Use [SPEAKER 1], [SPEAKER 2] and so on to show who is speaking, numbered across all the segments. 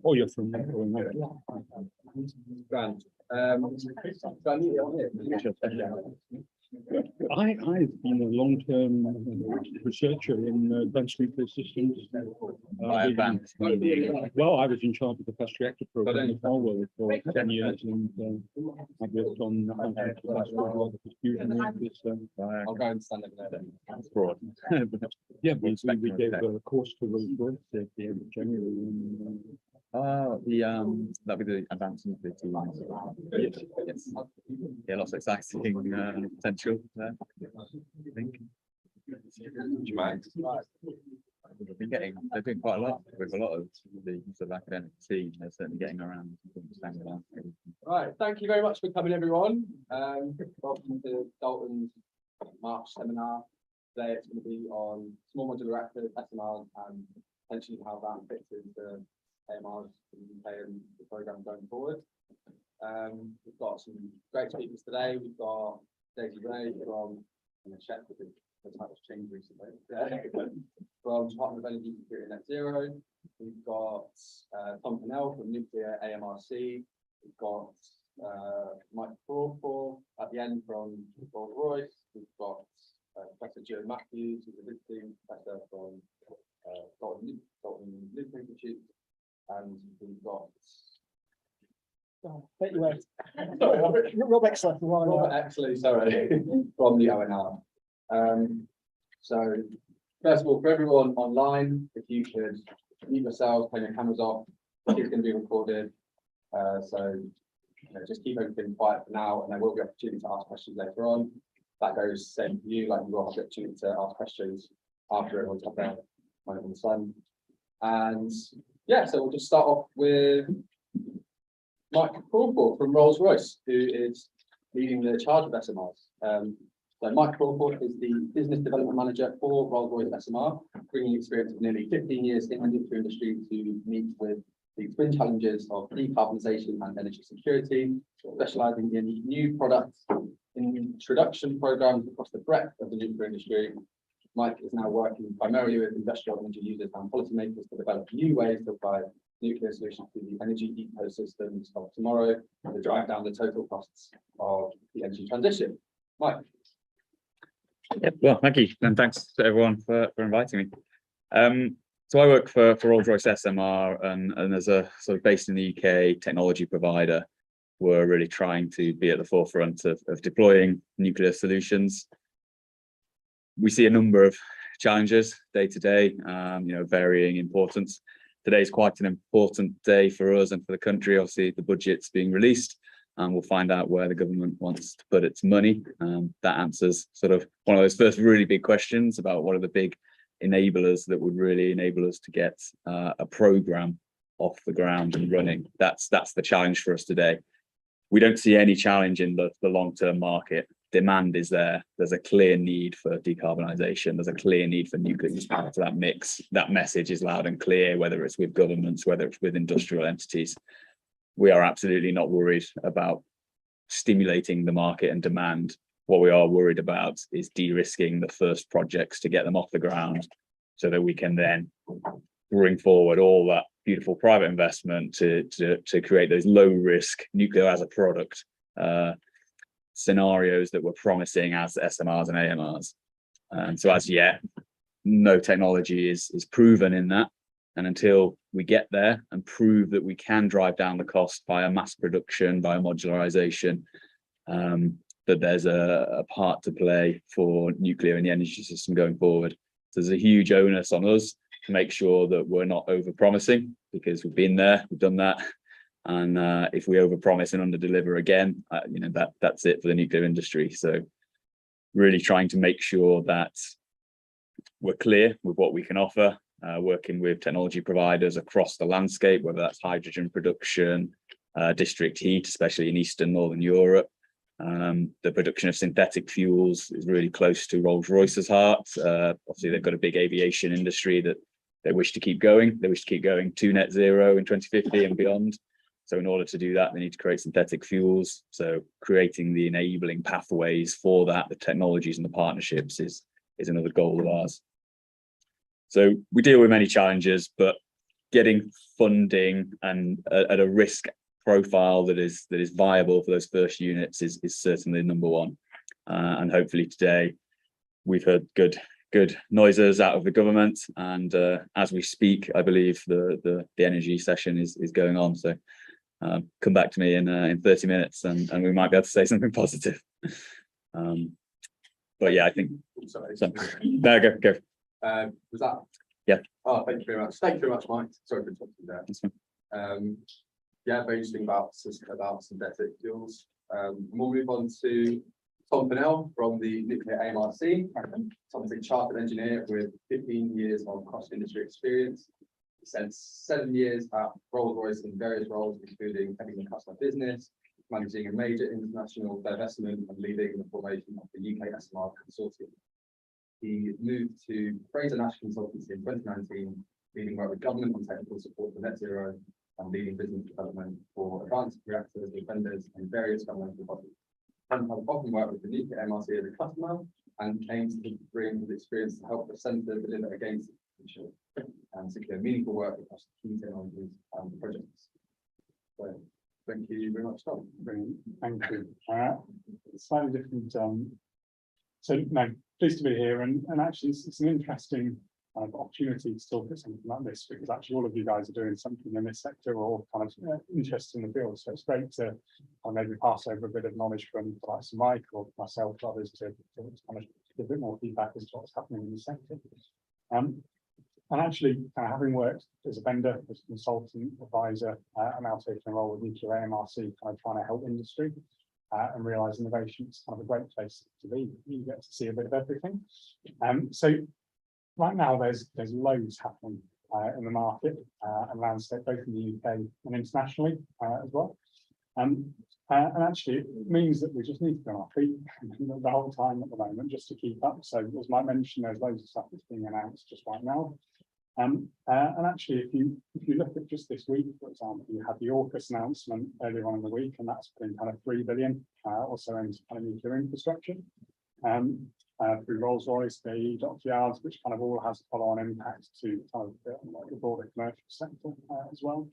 [SPEAKER 1] Oh, you're from there.
[SPEAKER 2] Grand. So I need it on here.
[SPEAKER 1] I've been a long-term researcher in advanced nuclear systems. Well, I was in charge of the fast reactor program in Crawforth for 10 years, and I've worked on fusion reactors.
[SPEAKER 2] I'll go and stand over there.
[SPEAKER 1] That's broad. Yeah, we gave a course to Rolls-Royce at the end of January. And,
[SPEAKER 3] that'd be the advanced nuclear team. Yes. Yeah, lots of exciting potential there, I think. They're doing quite a lot with a lot of the sort of academic team. They're certainly getting around.
[SPEAKER 2] Right, thank you very much for coming, everyone. Welcome to Dalton's March seminar. Today it's going to be on small modular reactors, SMRs, and potentially how that fits into AMRs in the UK and the program going forward. We've got some great speakers today. We've got Daisy Ray from check with the title's changed recently. From Department of Energy, Security and Net Zero. We've got Tom Purnell from Nuclear AMRC. We've got Mike Crawforth at the end from Royce. We've got Professor Joe Matthews, who's a visiting professor from Dalton Nuclear Institute. And we've got
[SPEAKER 4] Rob Exley
[SPEAKER 2] from the ONR. So first of all, for everyone online, if you could mute yourselves, turn your cameras off, it's going to be recorded. So just keep everything quiet for now, and there will be opportunity to ask questions later on. That goes same for you, like you will have the opportunity to ask questions after everyone's had their moment in the sun. And yeah, so we'll just start off with Mike Crawforth from Rolls-Royce, who is leading the charge of SMRs. So Mike Crawforth is the Business Development Manager for Rolls-Royce SMR, bringing experience of nearly 15 years in the nuclear industry to meet with the twin challenges of decarbonisation and energy security, specialising in new products introduction programs across the breadth of the nuclear industry. Mike is now working primarily with industrial energy users and policymakers to develop new ways to apply nuclear solutions to the energy ecosystems of tomorrow to drive down the total costs of the energy transition. Mike.
[SPEAKER 3] Yep, well, thank you, and thanks to everyone for inviting me. So I work for Rolls-Royce SMR, and as a sort of based in the UK technology provider, we're really trying to be at the forefront of deploying nuclear solutions. We see a number of challenges day to day, varying importance. Today is quite an important day for us and for the country. Obviously, the budget's being released, and we'll find out where the government wants to put its money. That answers sort of one of those first really big questions about what are the big enablers that would really enable us to get a program off the ground and running. That's the challenge for us today. We don't see any challenge in the long-term market. Demand is there. There's a clear need for decarbonisation. There's a clear need for nuclear to add to that mix. That message is loud and clear, whether it's with governments, whether it's with industrial entities. We are absolutely not worried about stimulating the market and demand. What we are worried about is de-risking the first projects to get them off the ground so that we can then bring forward all that beautiful private investment to create those low-risk nuclear as a product scenarios that we're promising as SMRs and AMRs. And so as yet, no technology is proven in that. And until we get there and prove that we can drive down the cost via mass production, via modularization, that there's a part to play for nuclear in the energy system going forward. So there's a huge onus on us to make sure that we're not over-promising, because we've been there, we've done that. And if we overpromise and underdeliver again, that's it for the nuclear industry. So really trying to make sure that we're clear with what we can offer, working with technology providers across the landscape, whether that's hydrogen production, district heat, especially in Eastern Northern Europe. The production of synthetic fuels is really close to Rolls-Royce's heart. Obviously, they've got a big aviation industry that they wish to keep going. They wish to keep going to net zero in 2050 and beyond. So in order to do that, they need to create synthetic fuels. So creating the enabling pathways for that, the technologies and the partnerships is another goal of ours. So we deal with many challenges, but getting funding and at a risk profile that is viable for those first units is certainly number one. And hopefully today we've heard good noises out of the government, and as we speak, I believe the energy session is going on. So come back to me in 30 minutes, and we might be able to say something positive. But yeah, I think.
[SPEAKER 2] Sorry.
[SPEAKER 3] So, no, go.
[SPEAKER 2] Was that?
[SPEAKER 3] Yeah.
[SPEAKER 2] Oh, thank you very much. Thank you very much, Mike. Sorry for interrupting there.
[SPEAKER 3] That's fine.
[SPEAKER 2] Yeah, very interesting about synthetic fuels. We'll move on to Tom Purnell from the nuclear AMRC. Tom's a chartered engineer with 15 years of cross-industry experience. He spent 7 years at Rolls-Royce in various roles, including heading the customer business, managing a major international divestment, and leading the formation of the UK SMR Consultancy. He moved to Fraser Nash Consultancy in 2019, leading work with government on technical support for net zero and leading business development for advanced reactors with vendors and various governmental bodies. And have often worked with the nuclear MRC as a customer and aims to bring his experience to help the centre deliver against potential and secure meaningful work across key technologies and projects. So thank you very much, Tom.
[SPEAKER 4] Brilliant. Thank you. Slightly different. So no, pleased to be here, and actually it's an interesting opportunity to talk at something like this, because actually all of you guys are doing something in this sector or kind of interested in the field. So it's great to maybe pass over a bit of knowledge from like Mike or myself or others to kind of give a bit more feedback as to what's happening in the sector. And actually, having worked as a vendor, as a consultant, advisor, I'm now taking a role with nuclear AMRC, kind of trying to help industry and realise innovation is kind of a great place to be. You get to see a bit of everything. So right now, there's loads happening in the market and landscape, both in the UK and internationally as well. And actually, it means that we just need to be on our feet the whole time at the moment, just to keep up. So as Mike mentioned, there's loads of stuff that's being announced just right now. And actually, if you look at just this week, for example, you had the AUKUS announcement earlier on in the week, and that's been kind of 3 billion, also into kind of nuclear infrastructure. Through Rolls-Royce, the dockyards, which kind of all has a follow-on impact to kind of the broader commercial sector as well.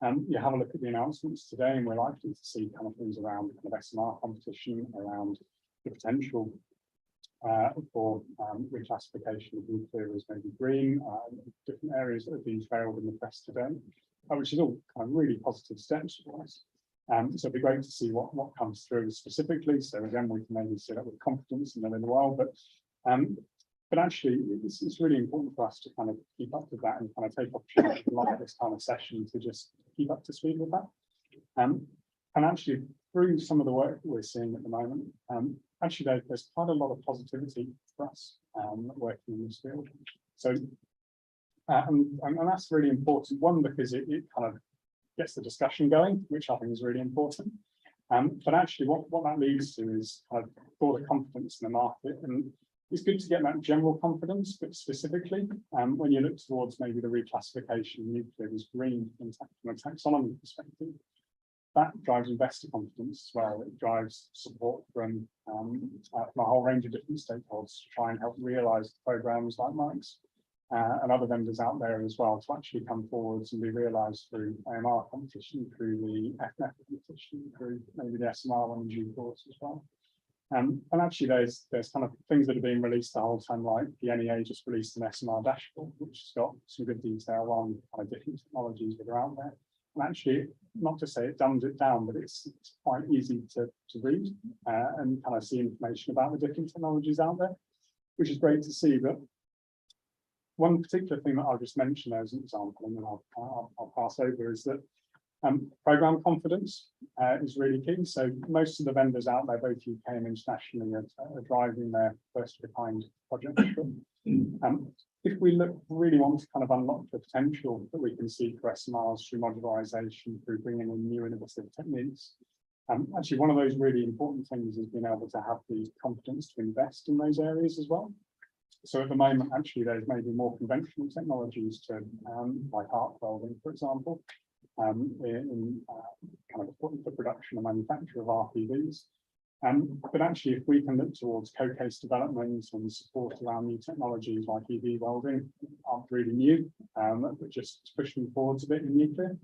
[SPEAKER 4] You have a look at the announcements today, and we're likely to see kind of things around kind of SMR competition, around the potential for reclassification of nuclear as maybe green, different areas that have been trailed in the press today, which is all kind of really positive steps for us. So it'd be great to see what comes through specifically. So again, we can maybe see that with confidence in the world, but actually it's really important for us to kind of keep up with that and kind of take opportunity like this kind of session to just keep up to speed with that. And actually through some of the work that we're seeing at the moment, actually there's quite a lot of positivity for us working in this field. So and that's really important, one, because it kind of gets the discussion going, which I think is really important. But actually what that leads to is kind of broader confidence in the market. And it's good to get that general confidence, but specifically when you look towards maybe the reclassification of nuclear as green from a taxonomy perspective, that drives investor confidence as well. It drives support from a whole range of different stakeholders to try and help realise programs like Mike's. And other vendors out there as well to actually come forwards and be realised through AMR competition, through the FNF competition, through maybe the SMR one in due course as well. And actually there's kind of things that are being released the whole time, like the NEA just released an SMR dashboard, which has got some good detail on kind of different technologies that are out there. And actually, not to say it dumbs it down, but it's quite easy to read and kind of see information about the different technologies out there, which is great to see. But one particular thing that I'll just mention as an example, and then I'll pass over, is that program confidence is really key. So most of the vendors out there, both UK and internationally, are driving their first of a kind projects. If we really want to kind of unlock the potential that we can see for SMRs through modularization, through bringing in new innovative techniques, actually one of those really important things is being able to have the confidence to invest in those areas as well. So at the moment, actually, there's maybe more conventional technologies to, like arc welding, for example, in kind of the production and manufacture of RPVs. But actually, if we can look towards co-case development and support around new technologies like EV welding, aren't really new, but just pushing forwards a bit in nuclear.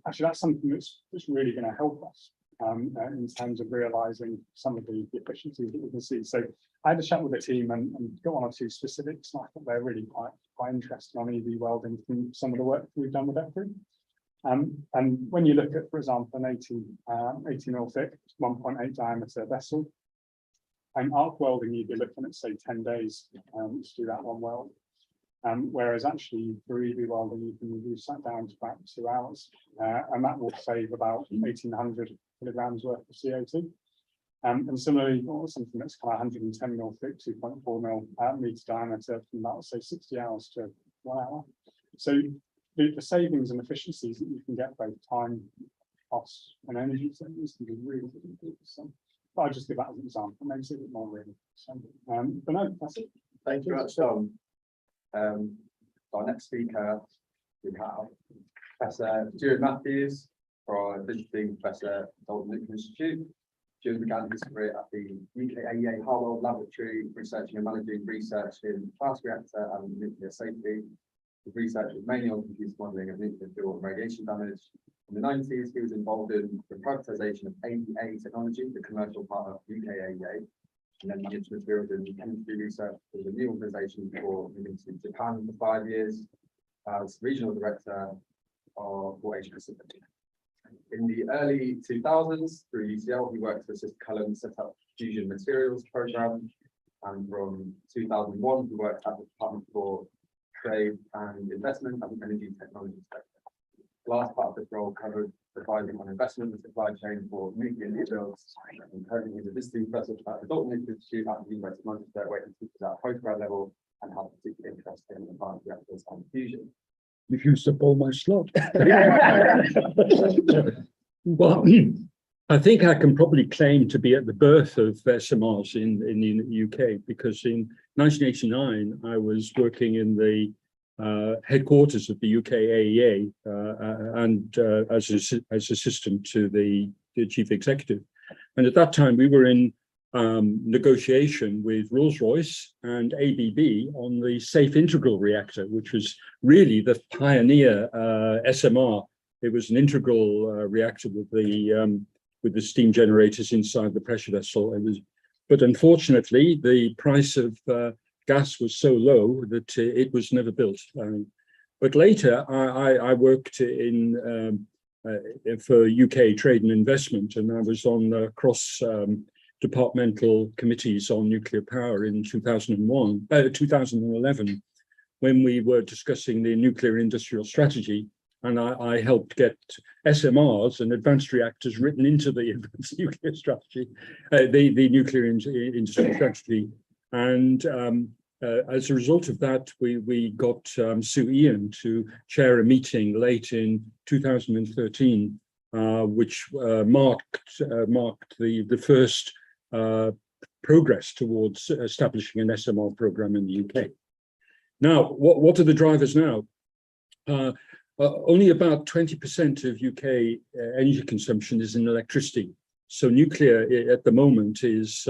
[SPEAKER 4] Actually, that's something that's really going to help us in terms of realising some of the efficiencies that we can see. So I had a chat with the team and got one or two specifics. And I thought they're really quite interested on EV welding from some of the work we've done with Exley. And when you look at, for example, an 80 mil thick, 1.8 diameter vessel, and arc welding, you'd be looking at, say, 10 days to do that one weld. Whereas actually for EV welding, you can reduce that down to about 2 hours, and that will save about 1,800 kilograms worth of CO2. And similarly, something that's kind of 110 mil thick, 2.4 mil meter diameter, from about, say, 60 hours to 1 hour. So the savings and efficiencies that you can get, both time, costs, and energy savings, can be really good. So I'll just give that as an example, maybe see a bit more really. So, but no, that's it.
[SPEAKER 2] Thank you very much, Tom. Our next speaker, we have Professor Juan Matthews, visiting Professor at Dalton Institute. Juan began his career at the UKAEA Harwell Laboratory, researching and managing research in fast reactor and nuclear safety. His research was mainly on computer modelling of nuclear fuel and radiation damage. In the 90s, he was involved in the privatisation of AEA technology, the commercial part of UKAEA, and then managed materials and chemistry research for the new organisation before moving to Japan for 5 years as regional director for Asia Pacific. In the early 2000s, through UCL, he worked to assist Cullen set up fusion materials program, and from 2001, he worked at the Department for Trade and Investment and the Energy Technology sector. The last part of this role covered advising on investment and supply chain for nuclear new builds, and currently he's a visiting professor at the Dalton Institute at the University of Manchester, where he teaches at postgrad level and has a particular interest in advanced reactors and fusion.
[SPEAKER 5] You've used up all my slot. Well, I think I can probably claim to be at the birth of SMRs in the UK, because in 1989 I was working in the headquarters of the UK AEA and as assistant to the chief executive. And at that time we were in negotiation with Rolls-Royce and ABB on the safe integral reactor, which was really the pioneer SMR. It was an integral reactor with the steam generators inside the pressure vessel. But unfortunately, the price of gas was so low that it was never built. But later, I worked for UK Trade and Investment, and I was on cross departmental committees on nuclear power in 2011, when we were discussing the nuclear industrial strategy. And I helped get SMRs and advanced reactors written into the advanced nuclear strategy, the nuclear industry strategy. And as a result of that, we got Sue Ian to chair a meeting late in 2013, which marked the first progress towards establishing an SMR program in the UK. Now, what are the drivers now? Only about 20% of UK energy consumption is in electricity. So nuclear at the moment is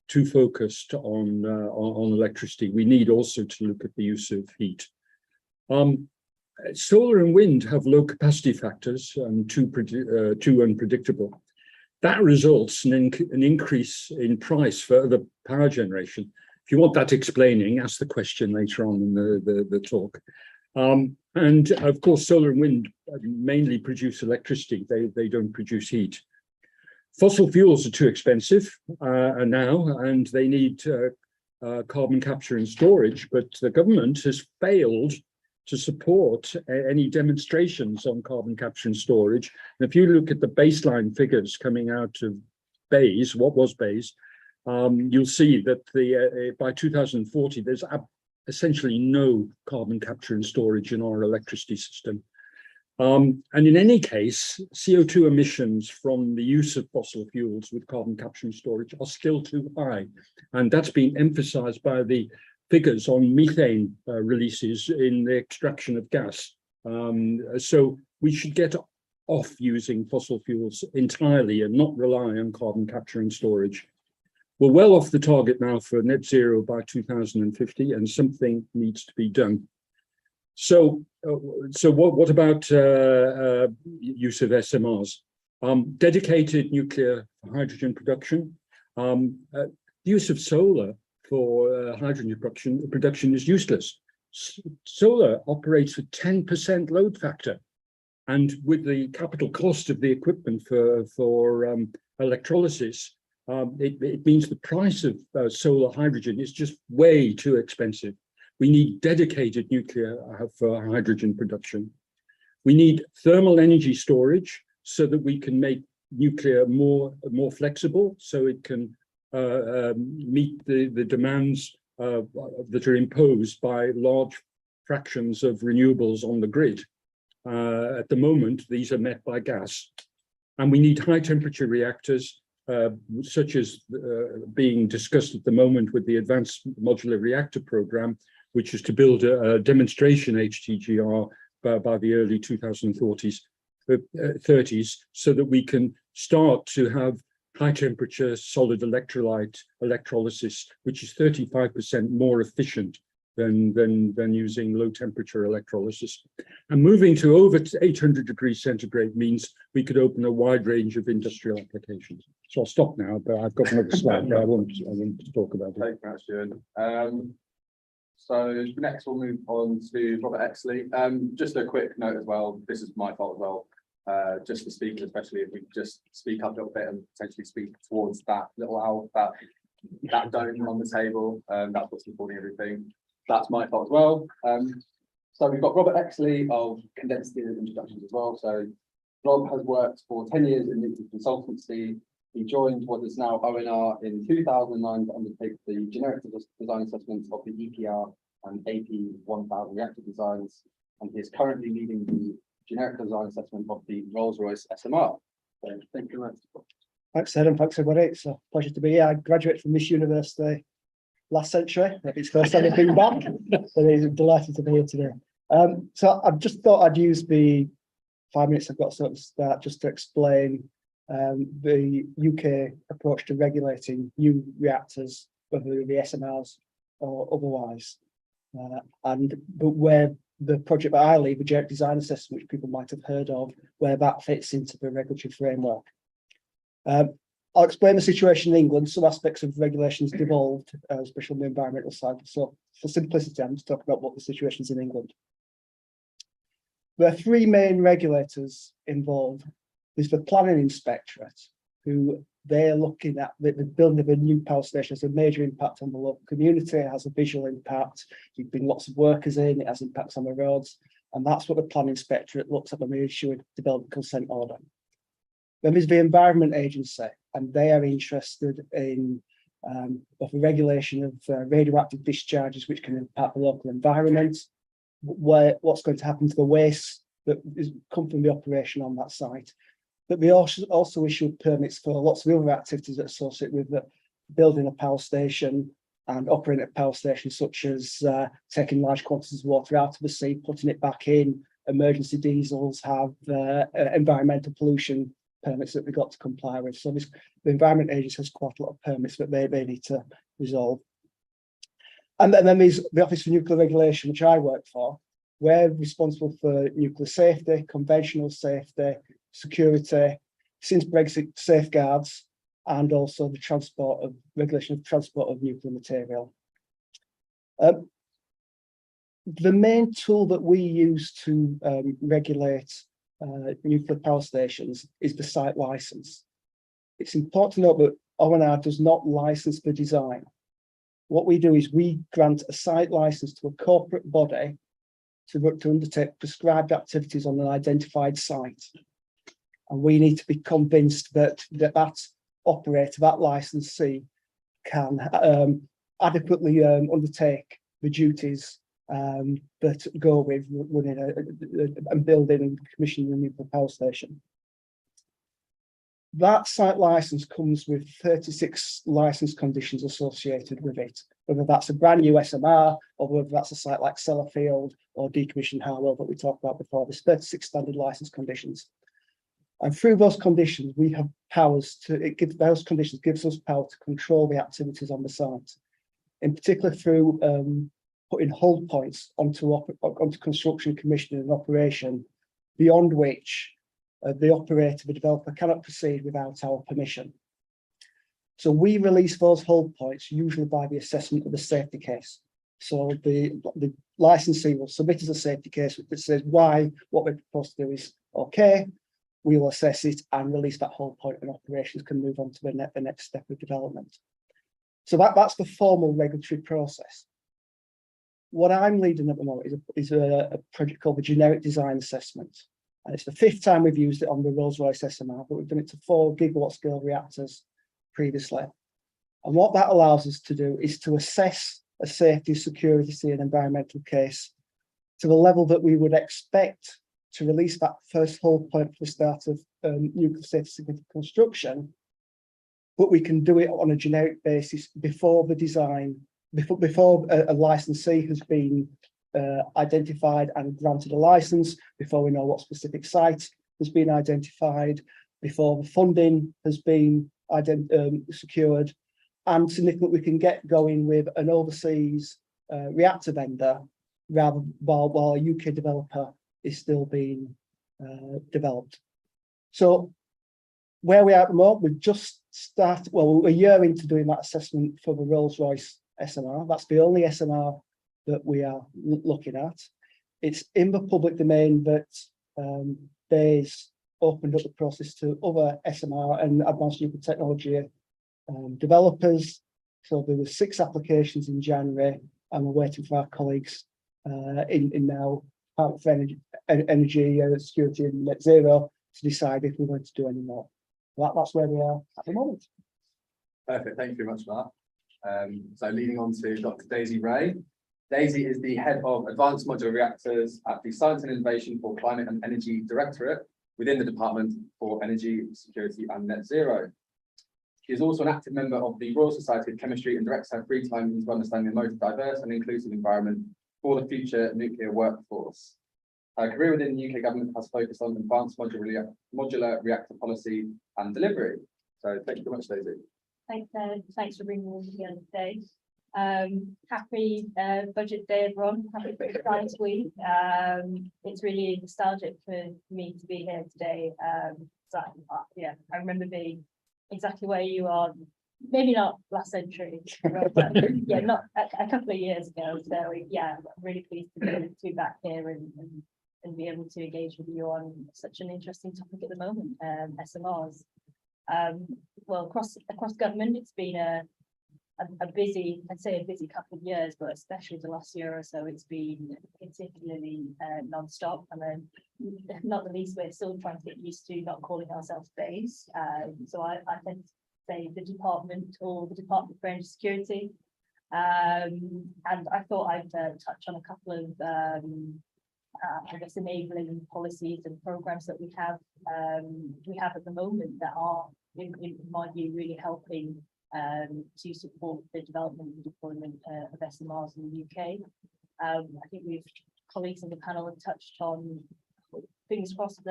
[SPEAKER 5] too focused on electricity. We need also to look at the use of heat. Solar and wind have low capacity factors and too unpredictable. That results in an increase in price for the power generation. If you want that explaining, ask the question later on in the talk. And of course, solar and wind mainly produce electricity. They don't produce heat. Fossil fuels are too expensive now, and they need carbon capture and storage, but the government has failed to support any demonstrations on carbon capture and storage. And if you look at the baseline figures coming out of BEIS, what was BEIS, you'll see that by 2040, there's essentially no carbon capture and storage in our electricity system. And in any case, CO2 emissions from the use of fossil fuels with carbon capture and storage are still too high. And that's been emphasized by the figures on methane releases in the extraction of gas. So we should get off using fossil fuels entirely and not rely on carbon capture and storage. We're well off the target now for net zero by 2050, and something needs to be done. So what about use of SMRs? Dedicated nuclear hydrogen production. The use of solar for hydrogen production is useless. Solar operates with 10% load factor, and with the capital cost of the equipment for electrolysis, it means the price of solar hydrogen is just way too expensive. We need dedicated nuclear for hydrogen production. We need thermal energy storage so that we can make nuclear more flexible, so it can meet the demands that are imposed by large fractions of renewables on the grid. At the moment, these are met by gas. And we need high temperature reactors, such as being discussed at the moment with the Advanced Modular Reactor Program, which is to build a demonstration HTGR by the early 2030s, so that we can start to have high temperature solid electrolyte electrolysis, which is 35% more efficient than using low temperature electrolysis. And moving to over 800 degrees centigrade means we could open a wide range of industrial applications. So I'll stop now, but I've got another slide, but I won't talk about it.
[SPEAKER 2] Thank you very much, Juan. So next we'll move on to Robert Exley. Just a quick note as well, this is my fault as well. Just for speakers, especially if we just speak up a little bit and potentially speak towards that little owl, that dome on the table, that's what's recording everything. That's my fault as well. So we've got Robert Exley of condensed introductions as well. So Rob has worked for 10 years in nuclear consultancy. He joined what is now ONR in 2009 to undertake the generic design assessments of the EPR and AP1000 reactor designs, and he is currently leading the generic design assessment of the Rolls-Royce SMR. So thank you very much.
[SPEAKER 6] Thanks, Ed, and thanks everybody. It's a pleasure to be here. I graduated from this university last century. Maybe it's first time I've been back, so I'm delighted to be here today. So I just thought I'd use the 5 minutes I've got to start just to explain the UK approach to regulating new reactors, whether they be SMRs or otherwise, but where the project that I lead, the generic design assessment, which people might have heard of, where that fits into the regulatory framework. I'll explain the situation in England. Some aspects of regulations devolved, especially on the environmental side. So for simplicity, I'm just talking about what the situation is in England. There are three main regulators involved. There's the planning inspectorate, who they're looking at the building of a new power station has a major impact on the local community, it has a visual impact, there's been lots of workers in, it has impacts on the roads, and that's what the planning inspectorate looks at when they issue a development consent order. Then there's the Environment Agency, and they are interested in the regulation of radioactive discharges which can impact the local environment, what's going to happen to the waste that come from the operation on that site. But we also issue permits for lots of other activities that associate with building a power station and operating a power station, such as taking large quantities of water out of the sea, putting it back in. Emergency diesels have environmental pollution permits that we've got to comply with. So the Environment Agency has quite a lot of permits that they need to resolve. And then there's the Office for Nuclear Regulation, which I work for. We're responsible for nuclear safety, conventional safety, security, since Brexit safeguards, and also the regulation of transport of nuclear material. The main tool that we use to regulate nuclear power stations is the site license. It's important to note that ONR does not license the design. What we do is we grant a site license to a corporate body to undertake prescribed activities on an identified site. And we need to be convinced that that operator, that licensee, can adequately undertake the duties that go with running and building and commissioning a nuclear power station. That site license comes with 36 license conditions associated with it, whether that's a brand new SMR or whether that's a site like Sellafield or decommissioned Harwell that we talked about before. There's 36 standard license conditions. And through those conditions, we have powers to, those conditions gives us power to control the activities on the site. In particular through putting hold points onto construction, commissioning and operation, beyond which the operator, the developer cannot proceed without our permission. So we release those hold points usually by the assessment of the safety case. So the licensee will submit as a safety case that says why what we're proposed to do is okay. We will assess it and release that hold point, and operations can move on to the next step of development. So that's the formal regulatory process. What I'm leading at the moment is a project called the Generic Design Assessment. And it's the 5th time we've used it on the Rolls-Royce SMR, but we've done it to 4 gigawatt scale reactors previously. And what that allows us to do is to assess a safety, security, and environmental case to the level that we would expect to release that first hold point for the start of nuclear safety significant construction, but we can do it on a generic basis before the design, before a licensee has been identified and granted a license, before we know what specific site has been identified, before the funding has been secured, and significantly we can get going with an overseas reactor vendor rather while a UK developer is still being developed. So where we are at the moment, we've just started, well, we're a year into doing that assessment for the Rolls-Royce SMR. That's the only SMR that we are looking at. It's in the public domain that BEIS opened up the process to other SMR and advanced nuclear technology developers. So there were 6 applications in January, and we're waiting for our colleagues in now Department for Energy, Security and Net Zero to decide if we're going to do any more. That's where we are at the moment.
[SPEAKER 2] Perfect, thank you very much for that. So leading on to Dr. Daisy Ray. Daisy is the head of Advanced Modular Reactors at the Science and Innovation for Climate and Energy Directorate within the Department for Energy, Security and Net Zero. She is also an active member of the Royal Society of Chemistry and directs her free time into understanding the most diverse and inclusive environment for the future nuclear workforce. Her career within the UK government has focused on advanced modular reactor policy and delivery. So thank you very much, Daisy.
[SPEAKER 7] Thanks for bringing us together today. Happy budget day, everyone. Happy British Science Week. It's really nostalgic for me to be here today. Yeah, I remember being exactly where you are. Maybe not last century, but yeah, not a couple of years ago. So yeah, I'm really pleased to be back here and be able to engage with you on such an interesting topic at the moment, SMRs. Well, across government, it's been a busy, I'd say a busy couple of years, but especially the last year or so, it's been particularly non-stop. And then, not the least, we're still trying to get used to not calling ourselves BEIS. So I tend to say the department or the Department for Energy Security. And I thought I'd touch on a couple of I guess enabling policies and programs that we have at the moment that are, in my view, really helping to support the development and deployment of SMRs in the UK. I think colleagues on the panel have touched on, fingers crossed,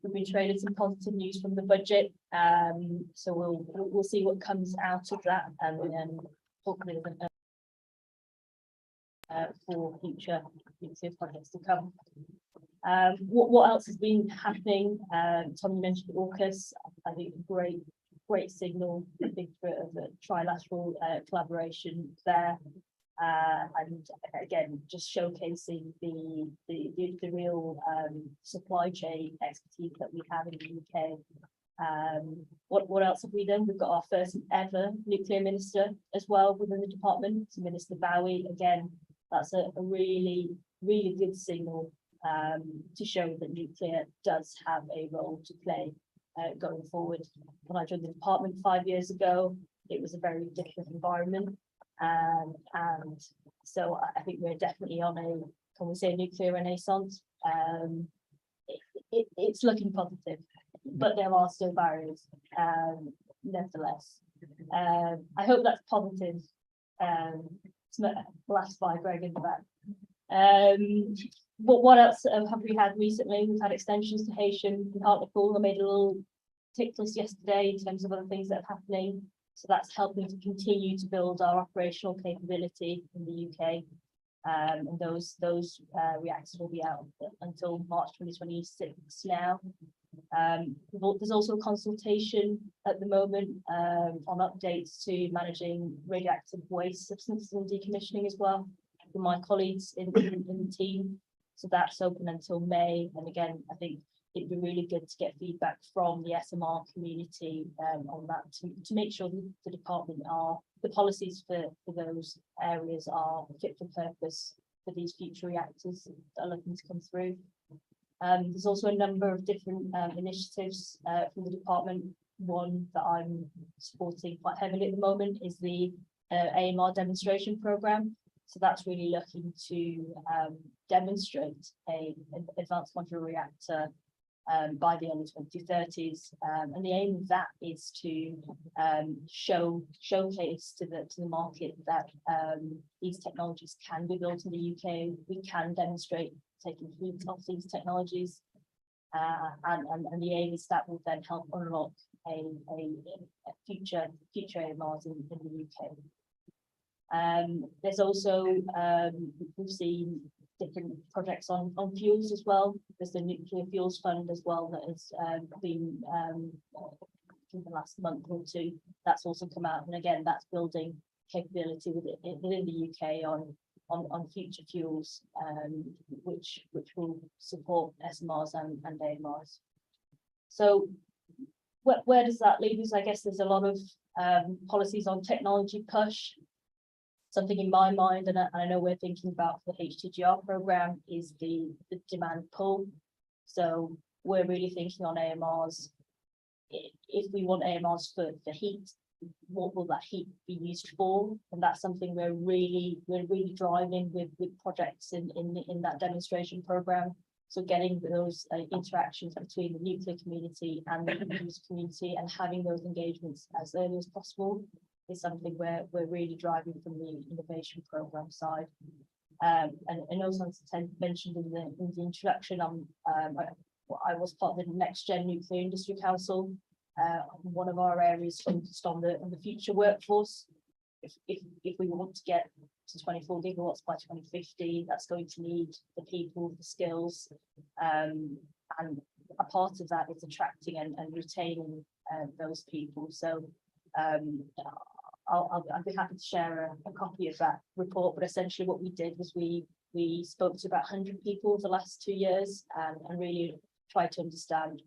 [SPEAKER 7] we've been traded some positive news from the budget. So we'll see what comes out of that, and hopefully for future projects to come. What else has been happening? Tom mentioned AUKUS. I think great signal, I think, for the trilateral collaboration there, and again, just showcasing the real supply chain expertise that we have in the UK. What else have we done? We've got our first ever nuclear minister as well within the department, Minister Bowie. Again, that's a really good signal to show that nuclear does have a role to play going forward. When I joined the department 5 years ago, it was a very different environment, and so I think we're definitely on can we say, nuclear renaissance. It's looking positive, but there are still barriers, nevertheless. I hope that's positive. Last by Greg in the back. what else have we had recently? We've had extensions to Haitian and Hartlepool. I made a little tick list yesterday in terms of other things that are happening. So that's helping to continue to build our operational capability in the UK. And those reactors will be out until March 2026 now. There's also a consultation at the moment on updates to managing radioactive waste substances and decommissioning as well with my colleagues in the team. So that's open until May. And again, I think it'd be really good to get feedback from the SMR community on that to make sure that the department the policies for those areas are fit for purpose for these future reactors that are looking to come through. There's also a number of different initiatives from the department. One that I'm supporting quite heavily at the moment is the AMR demonstration program. So that's really looking to demonstrate an advanced modular reactor by the early 2030s, and the aim of that is to showcase to the market that these technologies can be built in the UK. We can demonstrate taking heat off these technologies, and the aim is that will then help unlock a future AMRs in the UK. There's also we've seen different projects on fuels as well. There's the nuclear fuels fund as well that has been in the last month or two. That's also come out, and again, that's building capability within the UK on future fuels, which will support SMRs and AMRs. So where does that leave us? I guess there's a lot of policies on technology push. Something in my mind, and I know we're thinking about the HTGR program, is the demand pull. So we're really thinking on AMRs. If we want AMRs for heat, what will that heat be used for? And that's something we're really driving with projects in that demonstration program. So getting those interactions between the nuclear community and the user community and having those engagements as early as possible is something we're really driving from the innovation program side. And also as Ted mentioned in the introduction, I was part of the Next Gen Nuclear Industry Council. One of our areas focused on the future workforce. If we want to get to 24 gigawatts by 2050, that's going to need the people, the skills, and a part of that is attracting and retaining those people. So I'll be happy to share a copy of that report, but essentially what we did was we spoke to about 100 people the last 2 years and really tried to understand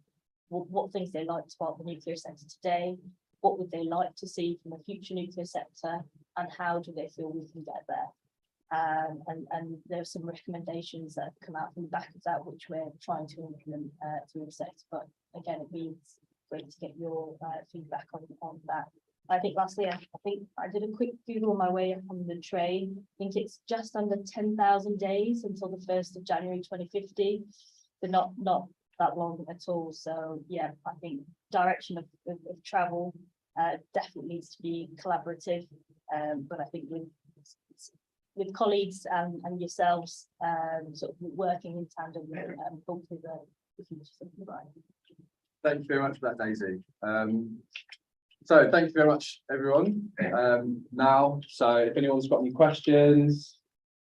[SPEAKER 7] what things they liked about the nuclear sector today, what would they like to see from the future nuclear sector, and how do they feel we can get there. And there are some recommendations that have come out from the back of that, which we're trying to implement through the sector. But again, it means great to get your feedback on that. I think lastly, I think I did a quick Google on my way up on the train. I think it's just under 10,000 days until the 1st of January 2050. They're not that long at all. So yeah, I think direction of travel definitely needs to be collaborative. But I think with colleagues and yourselves sort of working in tandem, hopefully the future something right.
[SPEAKER 2] Thank you very much for that, Daisy. So thank you very much, everyone. Now, so if anyone's got any questions,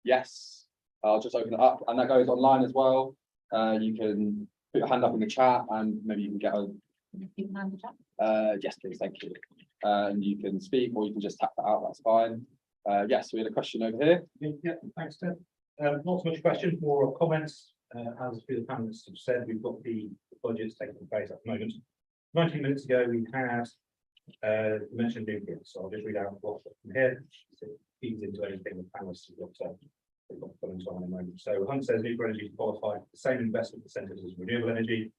[SPEAKER 2] yes, I'll just open it up, and that goes online as well. You can put your hand up in the chat, and maybe you can get a. Yes, please, thank you. And you can speak, or you can just tap that out. That's fine. Yes, we had a question over here.
[SPEAKER 8] Yeah, thanks, Ted. Not so much question, more comments. As a few of the panelists have said, we've got the budgets taking place at the moment. 19 minutes ago, we had mentioned nuclear, so I'll just read out what's from here. So it feeds into anything the panelists have got comments on in a moment. So Hunt says nuclear energy is qualified for the same investment percentage as renewable energy.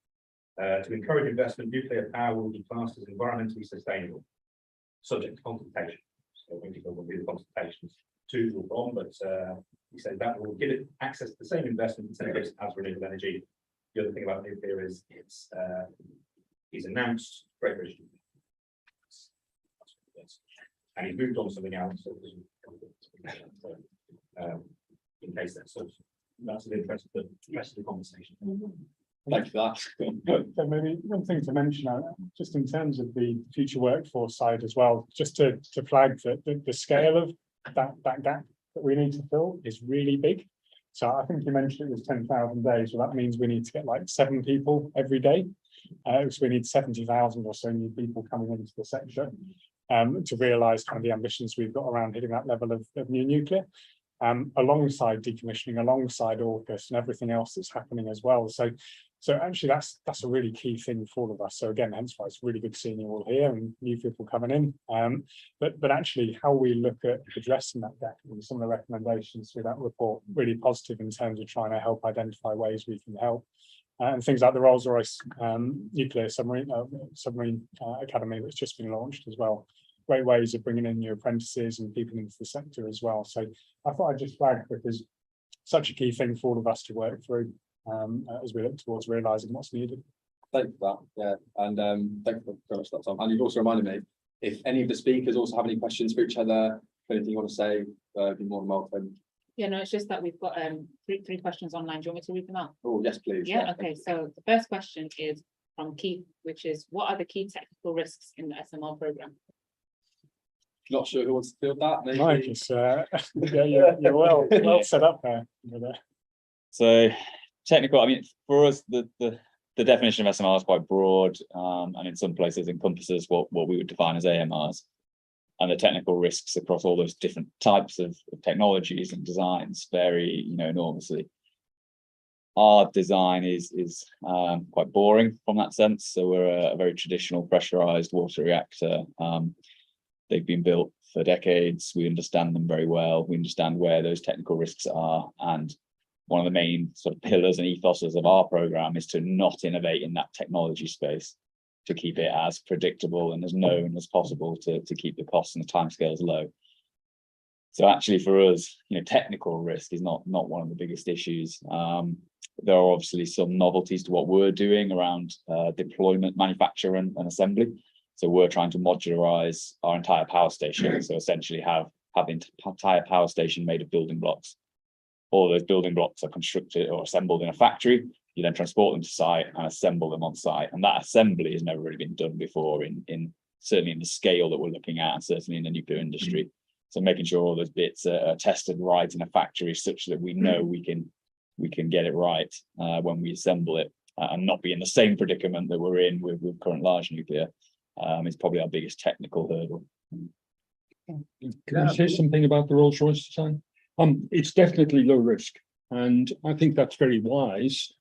[SPEAKER 8] To encourage investment, nuclear power will be classed as environmentally sustainable, subject to consultation. So when people will do the consultations to or from, but he said that will give it access to the same investment incentives as renewable energy. The other thing about nuclear is it's he's announced Great British, and he's moved on to something else. So in case that sort of That's of interest, but the rest of the conversation.
[SPEAKER 2] Thank you for that.
[SPEAKER 4] So maybe one thing to mention, just in terms of the future workforce side as well, just to flag that the scale of that gap that we need to fill is really big. So I think you mentioned it was 10,000 days, well, that means we need to get like 7 people every day. So we need 70,000 or so new people coming into the sector to realise kind of the ambitions we've got around hitting that level of new nuclear. Alongside decommissioning, alongside AUKUS and everything else that's happening as well. So actually that's a really key thing for all of us. So again, hence why it's really good seeing you all here and new people coming in. But actually how we look at addressing that gap and some of the recommendations through that report, really positive in terms of trying to help identify ways we can help. And things like the Rolls-Royce nuclear submarine academy that's just been launched as well. Great ways of bringing in new apprentices and people into the sector as well. So I thought I'd just flag because such a key thing for all of us to work through as we look towards realising what's needed.
[SPEAKER 2] Thank you for that. Yeah, and thank you for that, Tom. And you've also reminded me, if any of the speakers also have any questions for each other, anything you want to say, be more than welcome.
[SPEAKER 9] Yeah, no, it's just that we've got three questions online. Do you want me to read them out?
[SPEAKER 2] Oh, yes, please.
[SPEAKER 9] Yeah, okay. So the first question is from Keith, which is, what are the key technical risks in the SMR program?
[SPEAKER 2] Not sure who wants to field that. Maybe.
[SPEAKER 4] Mike, it's, you're well set up there.
[SPEAKER 3] So technical, I mean, for us, the definition of SMR is quite broad, and in some places encompasses what we would define as AMRs. And the technical risks across all those different types of technologies and designs vary, enormously. Our design is quite boring from that sense. So we're a very traditional pressurized water reactor. They've been built for decades. We understand them very well. We understand where those technical risks are. And one of the main sort of pillars and ethoses of our program is to not innovate in that technology space, to keep it as predictable and as known as possible to keep the costs and the timescales low. So actually for us, technical risk is not one of the biggest issues. There are obviously some novelties to what we're doing around deployment, manufacture and assembly. So we're trying to modularize our entire power station. So essentially have the entire power station made of building blocks. All those building blocks are constructed or assembled in a factory. You then transport them to site and assemble them on site. And that assembly has never really been done before certainly in the scale that we're looking at, and certainly in the nuclear industry. So making sure all those bits are tested right in a factory such that we know we can get it right when we assemble it and not be in the same predicament that we're in with current large nuclear. Is probably our biggest technical hurdle.
[SPEAKER 5] Can I say something about the Rolls-Royce design? It's definitely low risk, and I think that's very wise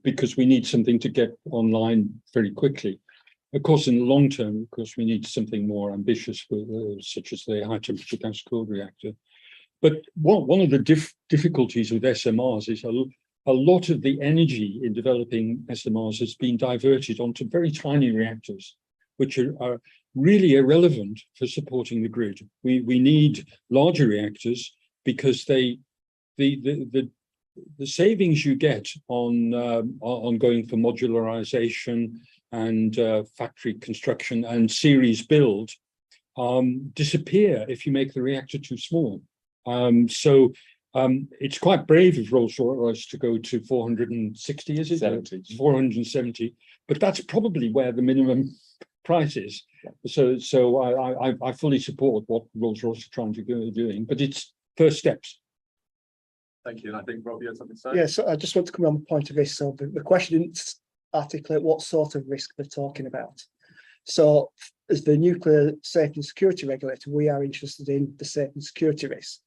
[SPEAKER 5] because we need something to get online very quickly. Of course, in the long term, of course, we need something more ambitious, such as the high temperature gas cooled reactor. But one of the difficulties with SMRs is a lot of the energy in developing SMRs has been diverted onto very tiny reactors, which are really irrelevant for supporting the grid. We need larger reactors because the savings you get on going for modularization and factory construction and series build disappear if you make the reactor too small. So it's quite brave of Rolls-Royce to go to 460, is it?
[SPEAKER 3] 70.
[SPEAKER 5] 470, but that's probably where the minimum price is. So I fully support what Rolls-Royce are trying to go doing, but it's first steps.
[SPEAKER 2] Thank you. And I think Rob, you had something to say?
[SPEAKER 6] Yes, I just want to come on the point of risk. So the question didn't articulate what sort of risk they're talking about. So as the nuclear safety and security regulator, we are interested in the safety and security risks.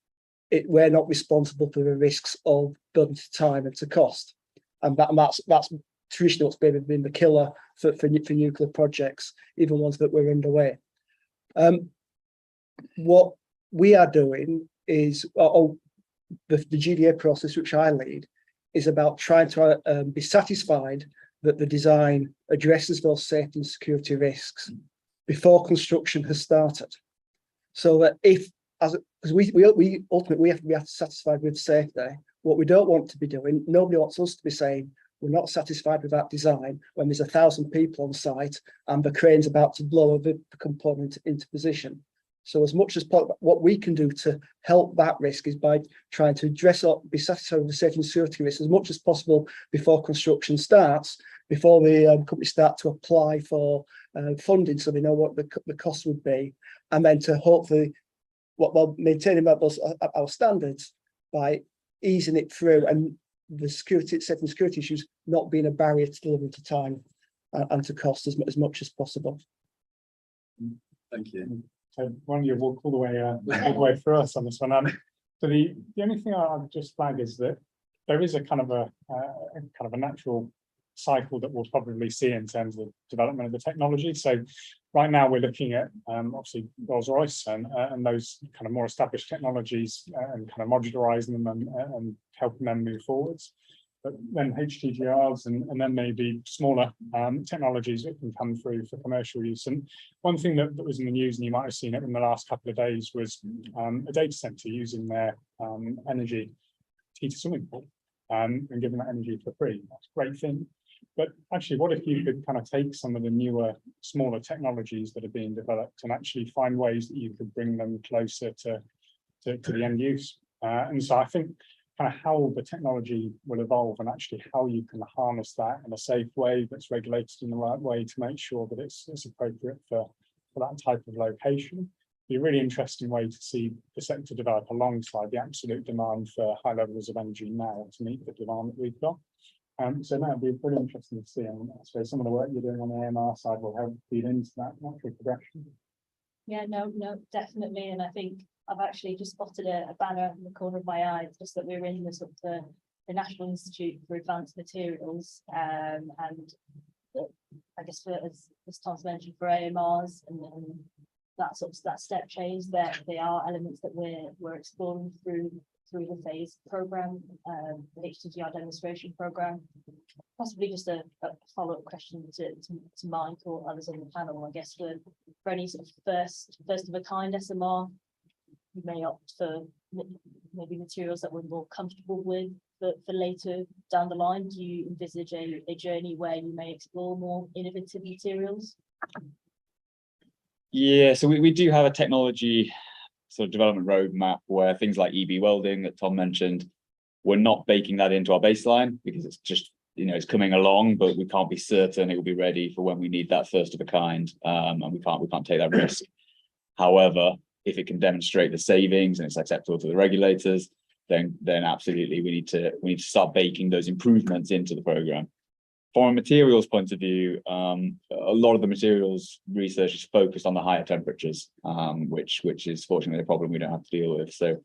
[SPEAKER 6] We're not responsible for the risks of building to time and to cost. And that's traditionally what's been the killer for nuclear projects, even ones that were underway. What we are doing is, the GDA process, which I lead, is about trying to be satisfied that the design addresses those safety and security risks before construction has started. So that because we ultimately have to be satisfied with safety. What we don't want to be doing, nobody wants us to be saying we're not satisfied with that design when there's 1,000 people on site and the crane's about to blow the component into position. So as much as what we can do to help that risk is by trying to address or be satisfied with the safety and security risk as much as possible before construction starts, before the companies start to apply for funding, so they know what the cost would be, and then to hopefully maintaining our standards by easing it through, and the safety and security issues not being a barrier to delivery to time and to cost as much as possible.
[SPEAKER 2] Thank you.
[SPEAKER 4] So one of you walked all the way through us on this one. So the only thing I'll just flag is that there is a kind of a natural cycle that we'll probably see in terms of development of the technology. So right now we're looking at obviously Rolls-Royce and those kind of more established technologies and kind of modularizing them and helping them move forwards. But then HTGRs and then maybe smaller technologies that can come through for commercial use. And one thing that was in the news, and you might have seen it in the last couple of days, was a data center using their energy to heat a swimming pool and giving that energy for free. That's a great thing. But actually, what if you could kind of take some of the newer, smaller technologies that are being developed and actually find ways that you could bring them closer to the end use? And so I think kind of how the technology will evolve and actually how you can harness that in a safe way that's regulated in the right way to make sure that it's appropriate for that type of location. Be a really interesting way to see the sector develop alongside the absolute demand for high levels of energy now to meet the demand that we've got. So that would be pretty interesting to see. And I suppose some of the work you're doing on the AMR side will help feed into that natural progression.
[SPEAKER 7] Yeah, no, definitely. And I think I've actually just spotted a banner in the corner of my eye, just that we're in the sort of the National Institute for Advanced Materials, and I guess as Tom's mentioned, for AMRs and that step change, that they are elements that we're exploring through the phase program, the HTGR demonstration program. Possibly just a follow-up question to Mike or others on the panel, I guess, for any sort of first of a kind SMR. You may opt for maybe materials that we're more comfortable with for later down the line. Do you envisage a journey where you may explore more innovative materials?
[SPEAKER 3] Yeah, so we do have a technology sort of development roadmap where things like EB welding that Tom mentioned, we're not baking that into our baseline because it's just, it's coming along, but we can't be certain it will be ready for when we need that first of a kind, and we can't take that risk. However, if it can demonstrate the savings and it's acceptable to the regulators, then absolutely we need to start baking those improvements into the program. From a materials point of view, a lot of the materials research is focused on the higher temperatures, which is fortunately a problem we don't have to deal with. So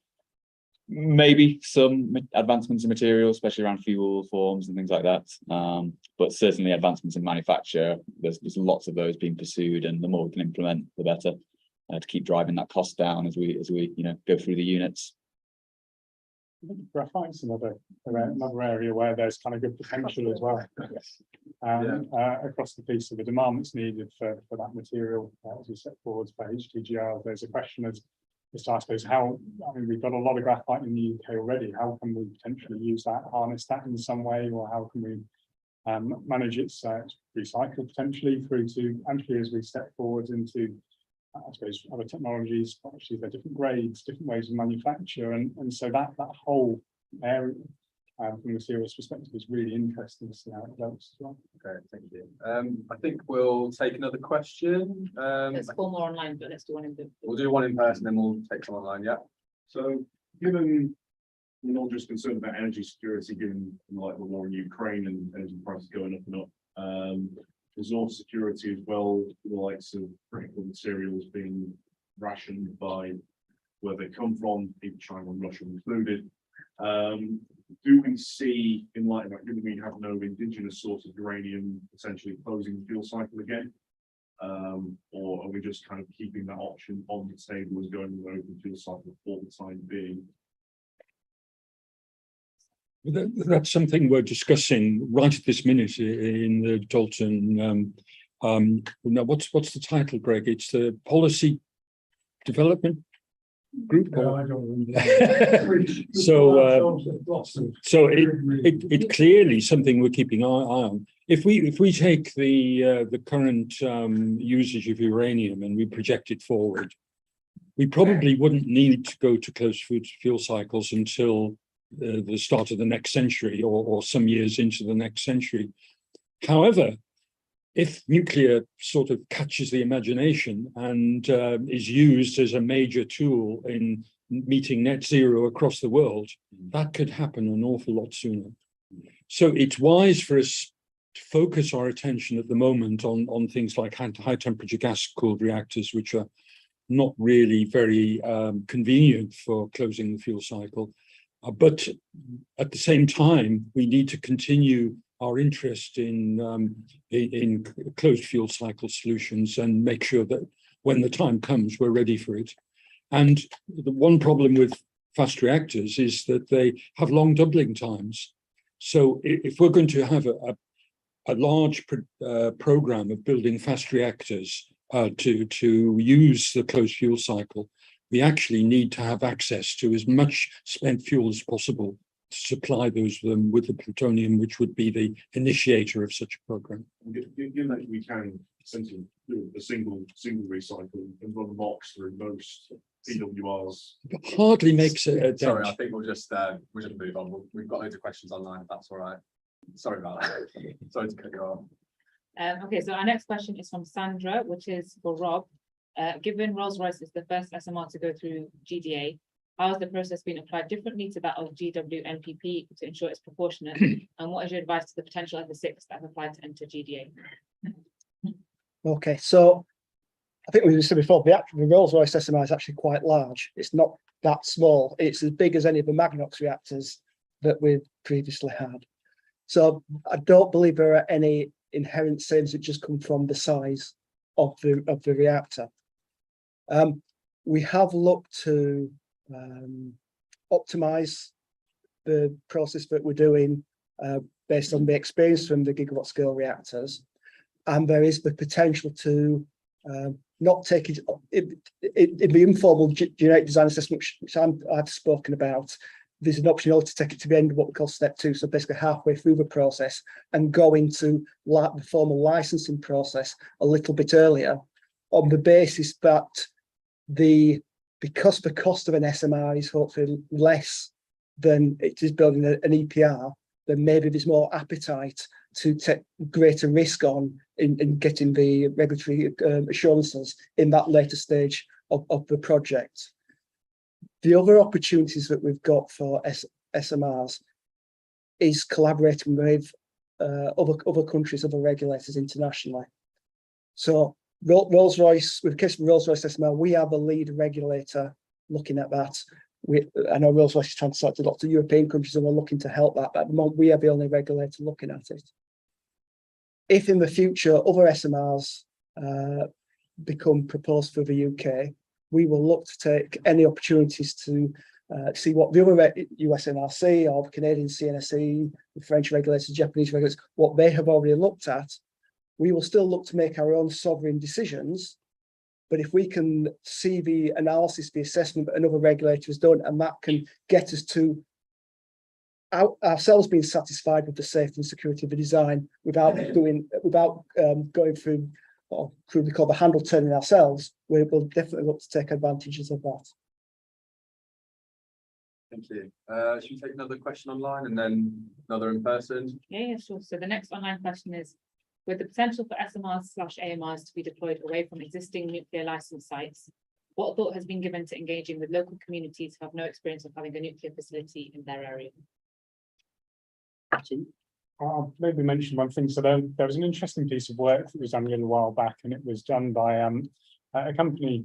[SPEAKER 3] maybe some advancements in materials, especially around fuel forms and things like that. But certainly advancements in manufacture, there's lots of those being pursued, and the more we can implement, the better, to keep driving that cost down as we go through the units.
[SPEAKER 4] Graphite's another area where there's kind of good potential as well. Across the piece of the demand that's needed for that material as we step forward for HTGR. There's a question of just, I suppose, we've got a lot of graphite in the UK already. How can we potentially use that, harness that in some way, or how can we manage its recycle potentially through to actually as we step forward into, I suppose, other technologies, actually they're different grades, different ways of manufacture, and so that whole area from a materials perspective is really interesting to see how it develops as well.
[SPEAKER 2] Okay, thank you. I think we'll take another question.
[SPEAKER 9] There's 4 more online, but let's do one in person.
[SPEAKER 2] We'll do one in person, then we'll take some online. Yeah.
[SPEAKER 10] So, given you're not just concerned about energy security, given like the war in Ukraine and energy prices going up and up, resource security as well, the likes of critical materials being rationed by where they come from, even China and Russia included. Do we see, in light of that, given we have no indigenous source of uranium potentially closing the fuel cycle again? Or are we just kind of keeping that option on the table as going with an open fuel cycle for the time being?
[SPEAKER 5] That's something we're discussing right at this minute in the Dalton. Now, what's the title, Greg? It's the Policy Development Group. So it's clearly something we're keeping an eye on. If we take the current usage of uranium and we project it forward, we probably wouldn't need to go to closed fuel cycles until the start of the next century or some years into the next century. However, if nuclear sort of catches the imagination and is used as a major tool in meeting net zero across the world, that could happen an awful lot sooner. So it's wise for us to focus our attention at the moment on things like high temperature gas cooled reactors, which are not really very convenient for closing the fuel cycle. But at the same time, we need to continue our interest in closed fuel cycle solutions and make sure that when the time comes, we're ready for it. And the one problem with fast reactors is that they have long doubling times. So if we're going to have a large program of building fast reactors to use the closed fuel cycle, we actually need to have access to as much spent fuel as possible to supply those with the plutonium, which would be the initiator of such a program.
[SPEAKER 10] Given that we can essentially do a single recycle and run mocks through most PWRs.
[SPEAKER 5] It hardly makes a dent.
[SPEAKER 2] Sorry, I think we'll just move on. We've got loads of questions online, if that's all right. Sorry about that. Sorry to cut you off.
[SPEAKER 9] Okay, so our next question is from Sandra, which is for Rob. Given Rolls-Royce is the first SMR to go through GDA, how has the process been applied differently to that of GWNPP to ensure it's proportionate? And what is your advice to the potential other 6 that have applied to enter GDA?
[SPEAKER 6] Okay, so I think we said before, the Rolls-Royce SMR is actually quite large. It's not that small. It's as big as any of the Magnox reactors that we've previously had. So I don't believe there are any inherent savings that just come from the size of the reactor. We have looked to optimize the process that we're doing based on the experience from the gigawatt scale reactors, and there is the potential to not take it in the informal generic design assessment, which I've spoken about. There's an option to take it to the end of what we call step 2, so basically halfway through the process, and go into the formal licensing process a little bit earlier, on the basis that because the cost of an SMR is hopefully less than it is building an EPR, then maybe there's more appetite to take greater risk on in getting the regulatory assurances in that later stage of the project. The other opportunities that we've got for SMRs is collaborating with other countries, other regulators internationally. So Rolls-Royce, with the case of Rolls-Royce SMR, we are the lead regulator looking at that. I know Rolls-Royce is trying to select a lot of European countries and we're looking to help that, but at the moment we are the only regulator looking at it. If in the future other SMRs become proposed for the UK, we will look to take any opportunities to see what the other US NRC or the Canadian CNSE, the French regulators, Japanese regulators, what they have already looked at. We will still look to make our own sovereign decisions, but if we can see the analysis, the assessment that another regulator has done, and that can get us to ourselves being satisfied with the safety and security of the design without going through or crudely called the handle turning ourselves, we will definitely look to take advantages of that.
[SPEAKER 2] Thank you. Should we take another question online and then another in person?
[SPEAKER 9] Yeah, sure. So the next online question is, with the potential for SMRs/AMRs to be deployed away from existing nuclear license sites, what thought has been given to engaging with local communities who have no experience of having a nuclear facility in their area?
[SPEAKER 4] I'll maybe mention one thing. So there was an interesting piece of work that was done a little while back, and it was done by a company.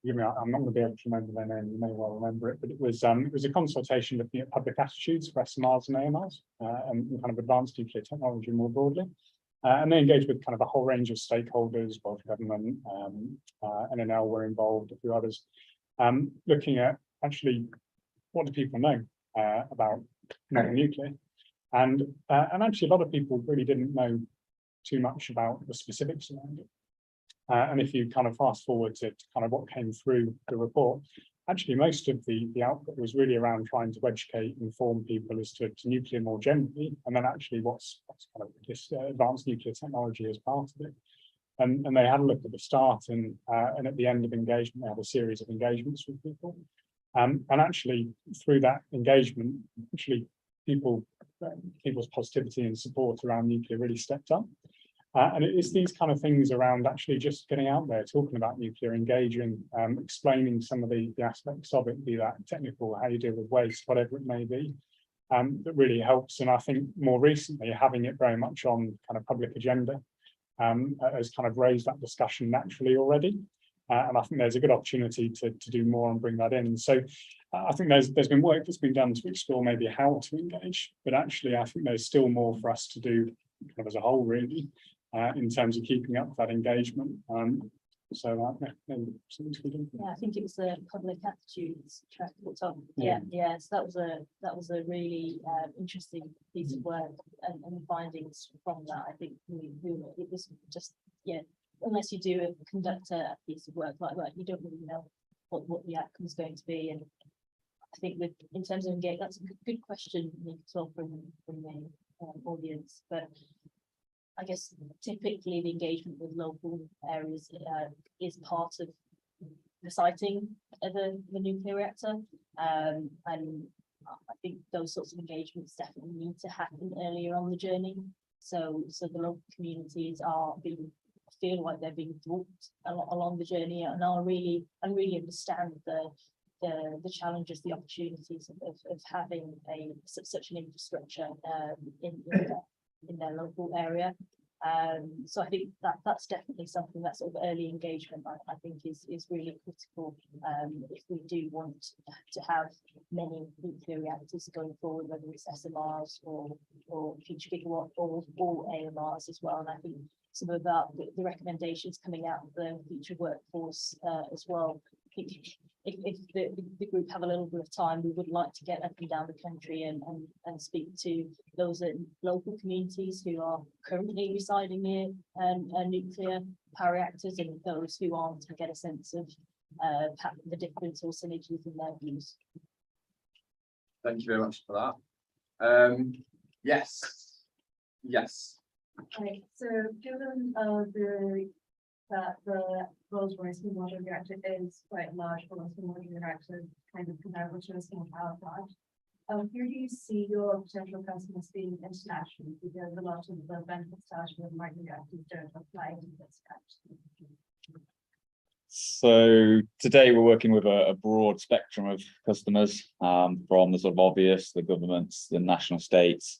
[SPEAKER 4] I'm not going to be able to remember their name. You may well remember it, but it was a consultation looking at public attitudes for SMRs and AMRs and kind of advanced nuclear technology more broadly. And they engaged with kind of a whole range of stakeholders, both government, NNL were involved, a few others, looking at actually what do people know about nuclear. And actually, a lot of people really didn't know too much about the specifics around it. And if you kind of fast forward to kind of what came through the report, actually most of the output was really around trying to educate, inform people as to nuclear more generally, and then actually what's kind of this advanced nuclear technology as part of it. And they had a look at the start and at the end of engagement, they had a series of engagements with people. And actually through that engagement, actually people's positivity and support around nuclear really stepped up. And it is these kind of things around actually just getting out there, talking about nuclear, engaging, explaining some of the aspects of it, be that technical, how you deal with waste, whatever it may be, that really helps. And I think more recently, having it very much on kind of public agenda has kind of raised that discussion naturally already. And I think there's a good opportunity to do more and bring that in. So I think there's been work that's been done to explore maybe how to engage, but actually I think there's still more for us to do kind of as a whole, really. In terms of keeping up that engagement. So maybe something to do.
[SPEAKER 7] Yeah, I think it was the public attitudes track put on. Yeah, so that was a really interesting piece of work, and the findings from that. I think it was just, yeah, unless you do conduct a piece of work like that, you don't really know what the outcome is going to be. And I think in terms of engagement, that's a good question as well from the audience, but I guess typically the engagement with local areas is part of the siting of the nuclear reactor. And I think those sorts of engagements definitely need to happen earlier on the journey. So the local communities feel like they're being brought along the journey and really understand the challenges, the opportunities of having such an infrastructure in their local area. So I think that's definitely something, that sort of early engagement I think is really critical if we do want to have many nuclear reactors going forward, whether it's SMRs or future gigawatt or AMRs as well. And I think some of that, the recommendations coming out of the future workforce as well. I think if the group have a little bit of time, we would like to get up and down the country and speak to those local communities who are currently residing near nuclear power reactors and those who aren't, to get a sense of the difference or synergies in their views.
[SPEAKER 2] Thank you very much for that. Yes.
[SPEAKER 11] Right, so given that the Rolls-Royce small modular reactor is quite large for a small modular reactor, kind of comparable to a small power plant, who do you see your potential customers being international? Because a lot of the benefits with microreactors don't apply to this actually.
[SPEAKER 3] So today we're working with a broad spectrum of customers, from the sort of obvious, the governments, the national states.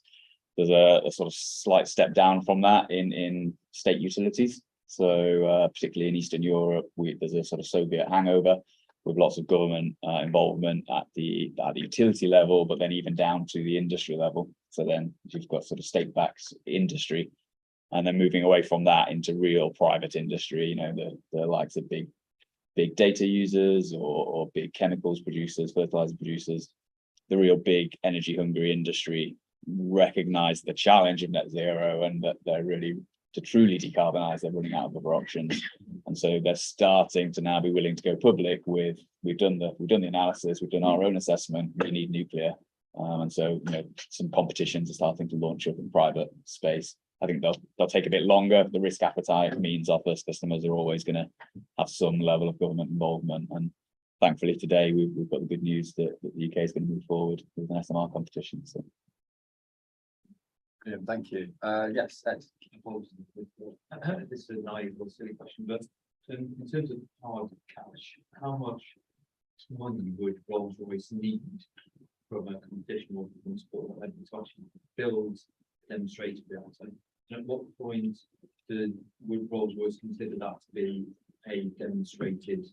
[SPEAKER 3] There's a sort of slight step down from that in state utilities. So particularly in Eastern Europe, there's a sort of Soviet hangover with lots of government involvement at the utility level, but then even down to the industry level. So then you've got sort of state-backed industry, and then moving away from that into real private industry, you know, the likes of big data users or big chemicals producers, fertilizer producers, the real big energy hungry industry recognize the challenge of net zero and that they're really, to truly decarbonize, they're running out of other options. And so they're starting to now be willing to go public with, we've done the analysis, we've done our own assessment, we need nuclear. And so, you know, some competitions are starting to launch up in private space. I think they'll take a bit longer. The risk appetite means our first customers are always going to have some level of government involvement. And thankfully today we've got the good news that the UK is going to move forward with an SMR competition. So.
[SPEAKER 2] Yeah, thank you. Yes, Ed.
[SPEAKER 8] This is a naive or silly question, but in terms of hard cash, how much money would Rolls-Royce need from a competition or from sport to actually build demonstrated reactor? And at what point would Rolls-Royce consider that to be a demonstrated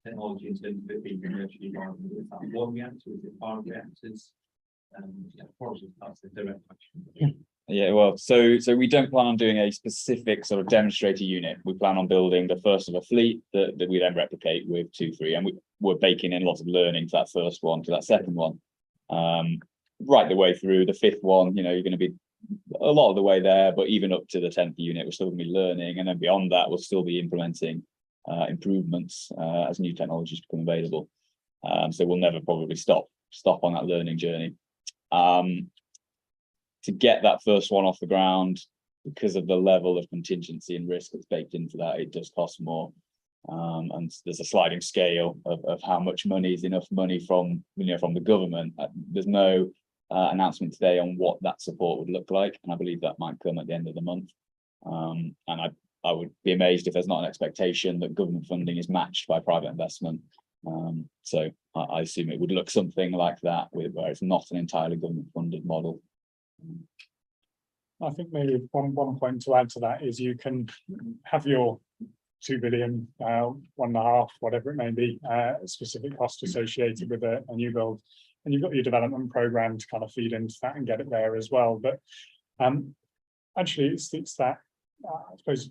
[SPEAKER 8] technology in terms of it being commercially viable? Is that one reactor? Is it 5 reactors? Probably that's the direct question.
[SPEAKER 3] Yeah, well, so we don't plan on doing a specific sort of demonstrator unit. We plan on building the first of a fleet that we then replicate with 2, 3, and we're baking in lots of learning to that first one, to that second one, right the way through the 5th one. You know, you're going to be a lot of the way there, but even up to the 10th unit, we're still going to be learning, and then beyond that, we'll still be implementing improvements as new technologies become available. So we'll never probably stop on that learning journey. To get that first one off the ground, because of the level of contingency and risk that's baked into that, it does cost more. And there's a sliding scale of how much money is enough money from, from the government. There's no announcement today on what that support would look like, and I believe that might come at the end of the month. And I would be amazed if there's not an expectation that government funding is matched by private investment. So I assume it would look something like that, where it's not an entirely government funded model.
[SPEAKER 4] I think maybe one point to add to that is you can have your 2 billion, 1.5, whatever it may be, specific cost associated with a new build, and you've got your development program to kind of feed into that and get it there as well. But actually, it's that I suppose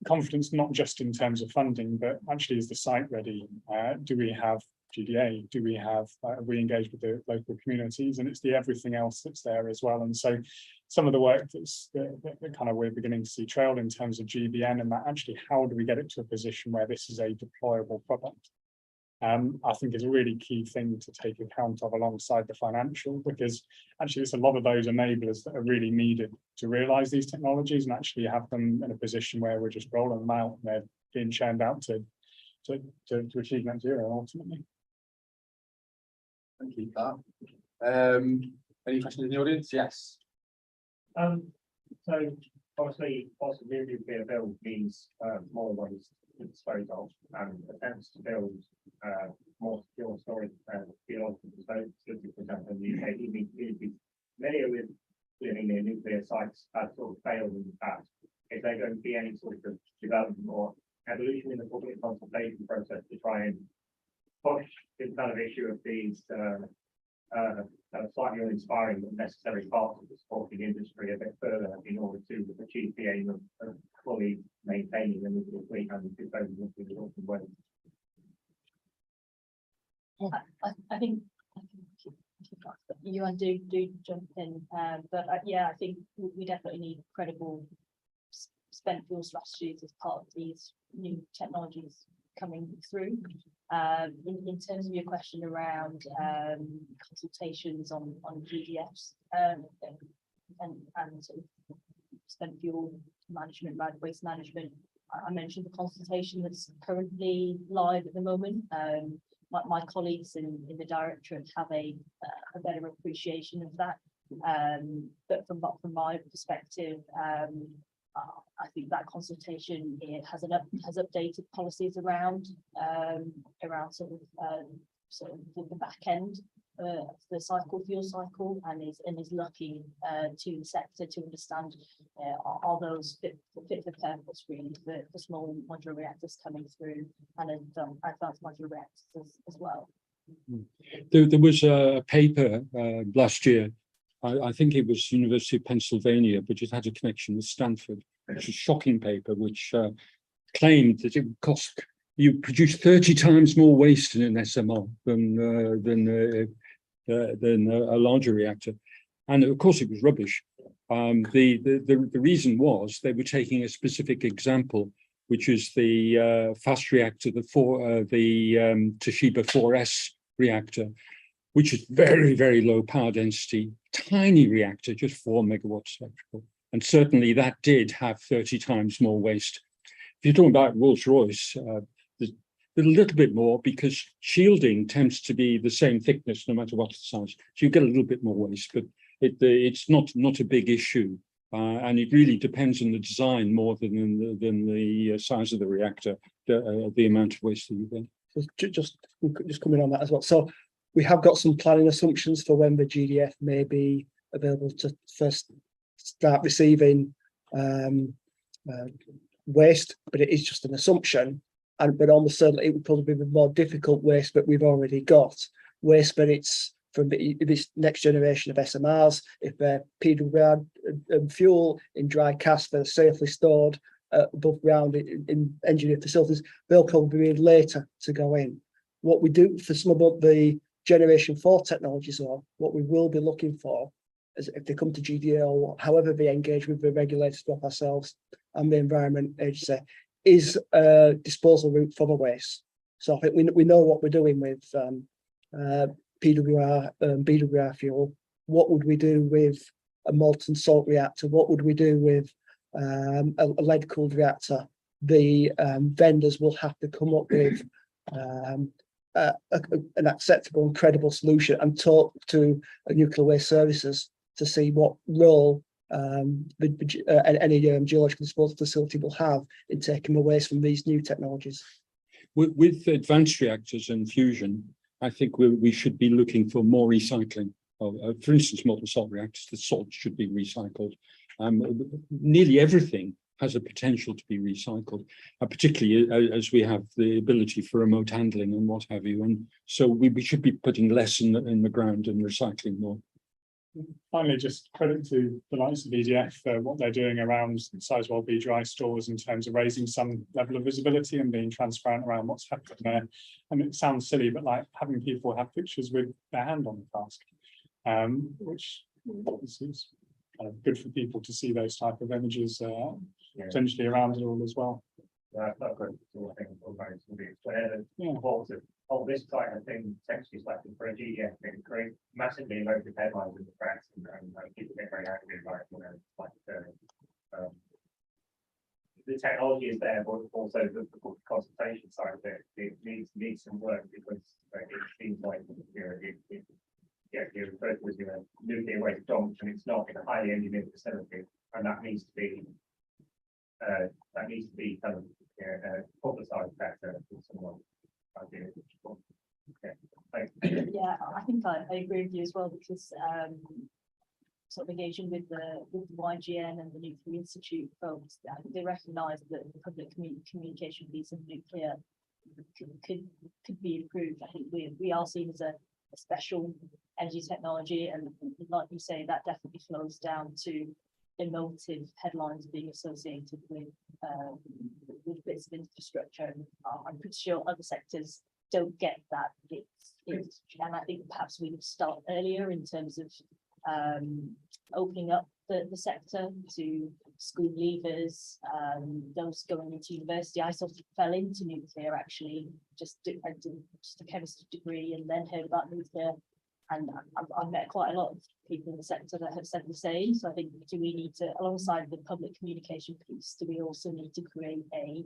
[SPEAKER 4] confidence, not just in terms of funding, but actually, is the site ready? Do we have GDA? Do we have we engage with the local communities? And it's the everything else that's there as well. And so some of the work that kind of we're beginning to see trailed in terms of GBN, and that actually, how do we get it to a position where this is a deployable product? I think is a really key thing to take account of alongside the financial, because actually it's a lot of those enablers that are really needed to realise these technologies and actually have them in a position where we're just rolling them out and they're being churned out to achieve net zero ultimately.
[SPEAKER 2] Thank you for that. Any questions in the audience? Yes.
[SPEAKER 8] So obviously, possibility of being built means more ways to dispose of, and attempts to build more secure storage beyond facilities, for example, in the UK. You need to be familiar with living near nuclear sites that sort of failed in the past. Is there going to be any sort of development or evolution in the public consultation process to try and push this kind of issue of these slightly uninspiring but necessary parts of the supporting industry a bit further in order to achieve the aim of fully maintaining the nuclear fleet and disposing of the resulting waste?
[SPEAKER 7] I think you and do jump in, but yeah, I think we definitely need credible spent fuel strategies as part of these new technologies coming through. In terms of your question around consultations on GDFs and sort of spent fuel management, right, waste management, I mentioned the consultation that's currently live at the moment. My colleagues in the directorate have a better appreciation of that, but from my perspective, I think that consultation has updated policies around sort of the back end of the fuel cycle, and is looking to the sector to understand are those fit for purpose really for small modular reactors coming through, and advanced modular reactors as well.
[SPEAKER 5] There was a paper last year. I think it was University of Pennsylvania, but it had a connection with Stanford. It's a shocking paper which claimed that it would cost you produce 30 times more waste in an SMR than a larger reactor, and of course it was rubbish. The reason was they were taking a specific example, which is the fast reactor, the Toshiba 4S reactor, which is very, very low power density, tiny reactor, just 4 megawatts electrical. And certainly that did have 30 times more waste. If you're talking about Rolls-Royce, there's a little bit more because shielding tends to be the same thickness no matter what the size. So you get a little bit more waste, but it's not a big issue. And it really depends on the design more than the size of the reactor, the amount of waste that you get.
[SPEAKER 6] Just coming on that as well. So we have got some planning assumptions for when the GDF may be available to first start receiving waste, but it is just an assumption. But almost certainly it would probably be more difficult waste, but we've already got waste, but it's from this next generation of SMRs. If they're PWR fuel in dry cask that are safely stored above ground in engineered facilities, they'll probably be later to go in. What we do for some of the generation 4 technologies, or what we will be looking for, is if they come to GDA or however they engage with the regulators, both ourselves and the Environment Agency, is a disposal route for the waste. So I think we know what we're doing with PWR, BWR fuel. What would we do with a molten salt reactor? What would we do with a lead-cooled reactor, the vendors will have to come up with an acceptable and credible solution and talk to nuclear waste services to see what role any geological disposal facility will have in taking the waste from these new technologies.
[SPEAKER 5] With advanced reactors and fusion, I think we should be looking for more recycling. For instance, molten salt reactors, the salt should be recycled. Nearly everything has a potential to be recycled, particularly as we have the ability for remote handling and what have you. And so we should be putting less in the ground and recycling more.
[SPEAKER 4] Finally, just credit to the likes of EDF for what they're doing around Sizewell B dry stores in terms of raising some level of visibility and being transparent around what's happening there. And it sounds silly, but like having people have pictures with their hand on the flask, which is kind of good for people to see those type of images potentially around it all as well.
[SPEAKER 8] That's not good. Oh, this site has been essentially selected for a GDF thing, create massively emotive headlines in the press and people get very angry about it. The technology is there, but also the consultation side of it needs some work because it seems like you refer to as nuclear waste dump, and it's not in a highly engineered facility, and that needs to be kind of publicised better in some way.
[SPEAKER 7] Yeah, I think I agree with you as well, because sort of engaging with the YGN and the Nuclear Institute folks, I think they recognise that the public communication piece of nuclear could be improved. I think we are seen as a special energy technology, and like you say, that definitely flows down to emotive headlines being associated with bits of infrastructure. And I'm pretty sure other sectors don't get that. And I think perhaps we would start earlier in terms of opening up the sector to school leavers, those going into university. I sort of fell into nuclear actually, I did just a chemistry degree and then heard about nuclear. And I've met quite a lot of people in the sector that have said the same. So I think, do we need to, alongside the public communication piece, do we also need to create a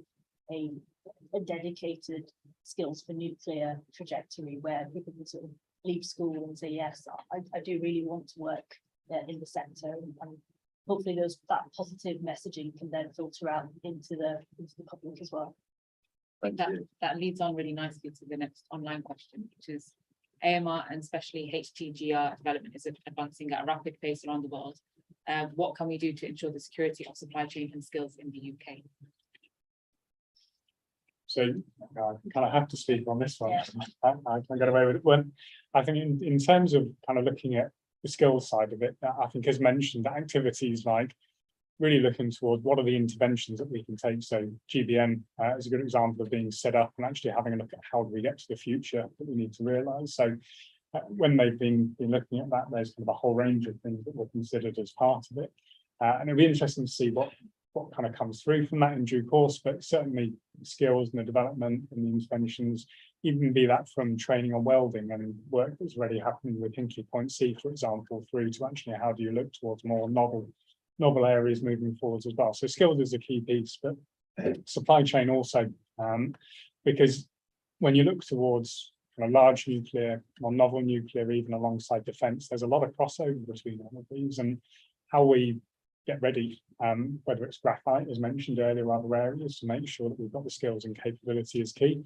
[SPEAKER 7] dedicated skills for nuclear trajectory where people can sort of leave school and say, yes, I do really want to work in the sector, and hopefully that positive messaging can then filter out into the public as well.
[SPEAKER 9] That leads on really nicely to the next online question, which is AMR and especially HTGR development is advancing at a rapid pace around the world. What can we do to ensure the security of supply chain and skills in the UK?
[SPEAKER 4] So I kind of have to speak on this one. I can get away with it. When I think in terms of kind of looking at the skills side of it, I think as mentioned, that activities like really looking towards what are the interventions that we can take. So GBM is a good example of being set up and actually having a look at how do we get to the future that we need to realise. So when they've been looking at that, there's kind of a whole range of things that were considered as part of it. And it'll be interesting to see what kind of comes through from that in due course, but certainly skills and the development and the interventions, even be that from training on welding and work that's already happening with Hinkley Point C, for example, through to actually how do you look towards more novel areas moving forwards as well. So skills is a key piece, but supply chain also, because when you look towards kind of large nuclear or novel nuclear, even alongside defence, there's a lot of crossover between all of these, and how we get ready, whether it's graphite, as mentioned earlier, or other areas, to make sure that we've got the skills and capability is key.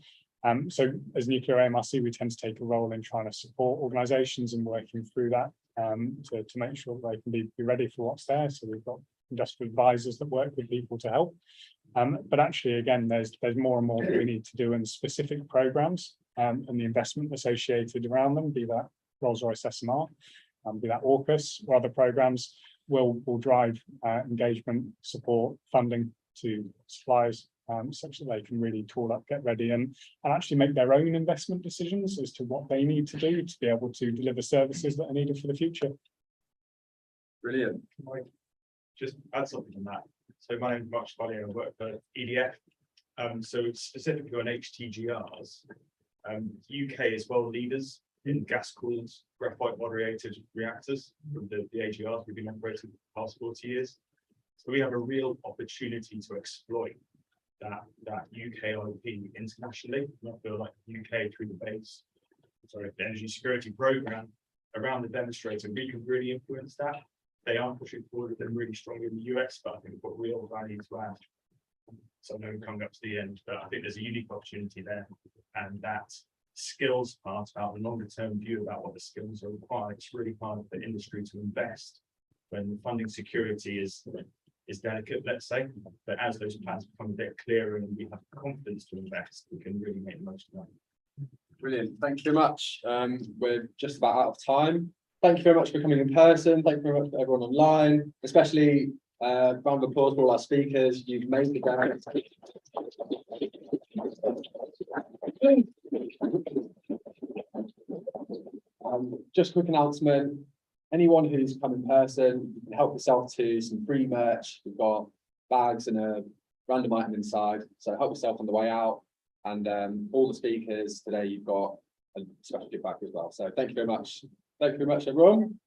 [SPEAKER 4] So as nuclear AMRC, we tend to take a role in trying to support organisations and working through that to make sure that they can be ready for what's there. So we've got industrial advisors that work with people to help. But actually, again, there's more and more that we need to do in specific programmes and the investment associated around them, be that Rolls-Royce SMR, be that AUKUS or other programmes, will drive engagement, support, funding to suppliers, such that they can really tool up, get ready, and actually make their own investment decisions as to what they need to do to be able to deliver services that are needed for the future.
[SPEAKER 10] Brilliant. Can I just add something on that? So my name is Mark Spallier, I work for EDF. So it's specifically on HTGRs. UK is well leaders in gas-cooled graphite moderated reactors from the AGRs we've been operating for the past 40 years. So we have a real opportunity to exploit that UK IP internationally. And I feel like UK through the the energy security program around the demonstrator, we can really influence that. They are pushing forward with them really strongly in the US, but I think we've got real value to add. So I know we're coming up to the end, but I think there's a unique opportunity there. And that skills part about the longer term view about what the skills are required, it's really hard for the industry to invest when the funding security is delicate, let's say. But as those plans become a bit clearer and we have confidence to invest, we can really make the most of that.
[SPEAKER 2] Brilliant, thank you very much. We're just about out of time. Thank you very much for coming in person. Thank you very much for everyone online, especially round of applause for all our speakers. You've made the day. Just a quick announcement. Anyone who's come in person, you can help yourself to some free merch. We've got bags and a random item inside. So help yourself on the way out. And all the speakers today, you've got a special gift back as well. So thank you very much. Thank you very much, everyone.